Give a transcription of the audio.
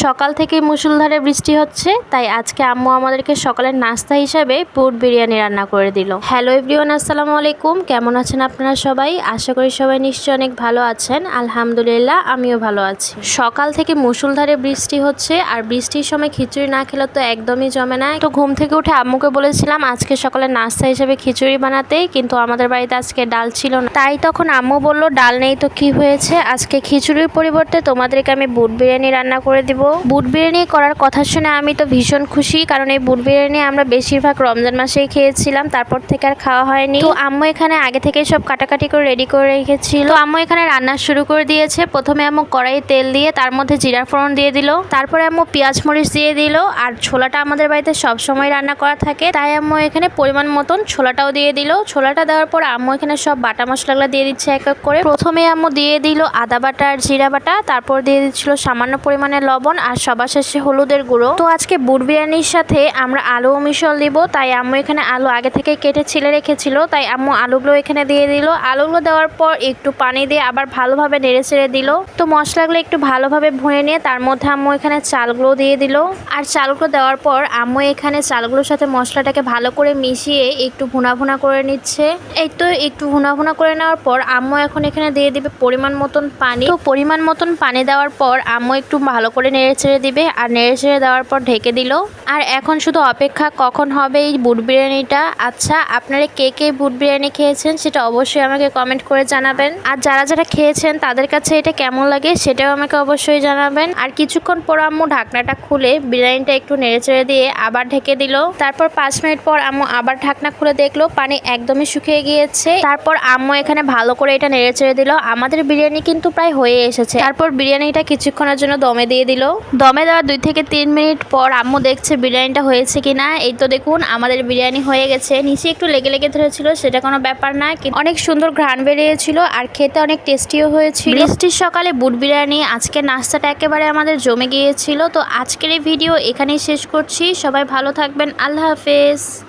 সকাল থেকেই মুষলধারে বৃষ্টি হচ্ছে, তাই আজকে আম্মু আমাদেরকে সকালের নাস্তা হিসেবে বুট বিরিয়ানি রান্না করে দিল। হ্যালো এভরিওয়ান, আসসালামু আলাইকুম। কেমন আছেন আপনারা সবাই? আশা করি সবাই নিশ্চয়ই অনেক ভালো আছেন। আলহামদুলিল্লাহ, আমিও ভালো আছি। সকাল থেকে মুষলধারে বৃষ্টি হচ্ছে, আর বৃষ্টির সময় খিচুড়ি না খেলে তো একদমই জমে না। তো ঘুম থেকে উঠে আম্মুকে বলেছিলাম আজকে সকালের নাস্তা হিসেবে খিচুড়ি বানাতে, কিন্তু আমাদের বাড়িতে আজকে ডাল ছিল না। তাই তখন আম্মু বলল ডাল নেই তো কি হয়েছে, আজকে খিচুড়ির পরিবর্তে তোমাদেরকে আমি বুট বিরিয়ানি রান্না করে দিব। বুট বিরিয়ানি করার কথা শুনে আমি তো ভীষণ খুশি, কারণ এই বুট বিরিয়ানি আমরা বেশিরভাগ রমজান মাসেই খেয়েছিলাম, তারপর থেকে আর খাওয়া হয়নি। তো আম্মু এখানে আগে থেকে সব কাটাকাটি করে রেডি করে রেখেছিল। তো আম্মু এখানে রান্না শুরু করে দিয়েছে। প্রথমে আম্মু কড়াইয়ে তেল দিয়ে তার মধ্যে জিরা ফোড়ন দিয়ে দিল, তারপরে আম্মু পেঁয়াজ মরিচ দিয়ে দিল। আর ছোলাটা আমাদের বাড়িতে সবসময় রান্না করা থাকে, তাই আম্মু এখানে পরিমাণ মতন ছোলাটাও দিয়ে দিল। ছোলাটা দেওয়ার পর আম্মু এখানে সব বাটা মশলাগুলো দিয়ে দিচ্ছে এক এক করে। প্রথমে আম্মু দিয়ে দিল আদা বাটা আর জিরা বাটা, তারপর দিয়ে দিচ্ছিল সামান্য পরিমাণে লবণ, আর সবার শেষে হলুদের গুঁড়ো। তো আজকে বুট বিরিয়ানির সাথে আমরা আলু মিশল দিব, তাই আম্মু এখানে আলু আগে থেকে কেটে ছিলে রেখেছিল, তাই আম্মু আলুগুলো এখানে দিয়ে দিল। আলুগুলো দেওয়ার পর একটু পানি দিয়ে আবার ভালোভাবে নেড়ে ছেড়ে দিল। তো মশলাগুলো একটু ভালোভাবে ভুনে নিয়ে তার মধ্যে আম্মু এখানে চালগুলো দিয়ে দিল। আর চালগুলো দেওয়ার পর আম্মু এখানে চালগুলোর সাথে মশলাটাকে ভালো করে মিশিয়ে একটু ভুনা ভুনা করে নিচ্ছে। এই তো একটু ভুনা ভুনা করে নেওয়ার পর আম্মু এখন এখানে দিয়ে দিবে পরিমাণ মতন পানি। তো পরিমাণ মতন পানি দেওয়ার পর আম্মু একটু ভালো করে নেড়ে ছেড়ে দিবে, আর নেড়ে ছেড়ে দেওয়ার পর ঢেকে দিল। আর এখন শুধু অপেক্ষা কখন হবে এই বুট বিরিয়ানিটা। আচ্ছা, আপনারা কে কে বুট বিরিয়ানি খেয়েছেন সেটা অবশ্যই আমাকে কমেন্ট করে জানাবেন, আর যারা যারা খেয়েছেন তাদের কাছে এটা কেমন লাগে সেটাও আমাকে অবশ্যই জানাবেন। আর কিছুক্ষণ পর আম্মু ঢাকনাটা খুলে বিরিয়ানিটা একটু নেড়ে চেড়ে দিয়ে আবার ঢেকে দিল। তারপর 5 মিনিট পর আম্মু আবার ঢাকনা খুলে দেখলো পানি একদমই শুকিয়ে গিয়েছে। তারপর আম্মু এখানে ভালো করে এটা নেড়ে চেড়ে দিল। আমাদের বিরিয়ানি কিন্তু প্রায় হয়ে এসেছে। তারপর বিরিয়ানিটা কিছুক্ষণের জন্য দমে দিয়ে দিল। দমে দেওয়ার 2 থেকে 3 মিনিট পর আম্মু দেখছে বিরিয়ানিটা হয়েছে কিনা। এই তো দেখুন আমাদের বিরিয়ানি হয়ে গেছে। নিচে একটু লেগে লেগে ধরেছিল, সেটা কোনো ব্যাপার না, অনেক সুন্দর ঘ্রাণ বেরিয়েছিল আর খেতে অনেক টেস্টিও হয়েছিল। বৃষ্টির সকালে বুট বিরিয়ানি, আজকে নাস্তাটা একেবারে আমাদের জমে গিয়েছিল। তো আজকের এই ভিডিও এখানেই শেষ করছি। সবাই ভালো থাকবেন। আল্লাহ হাফেজ।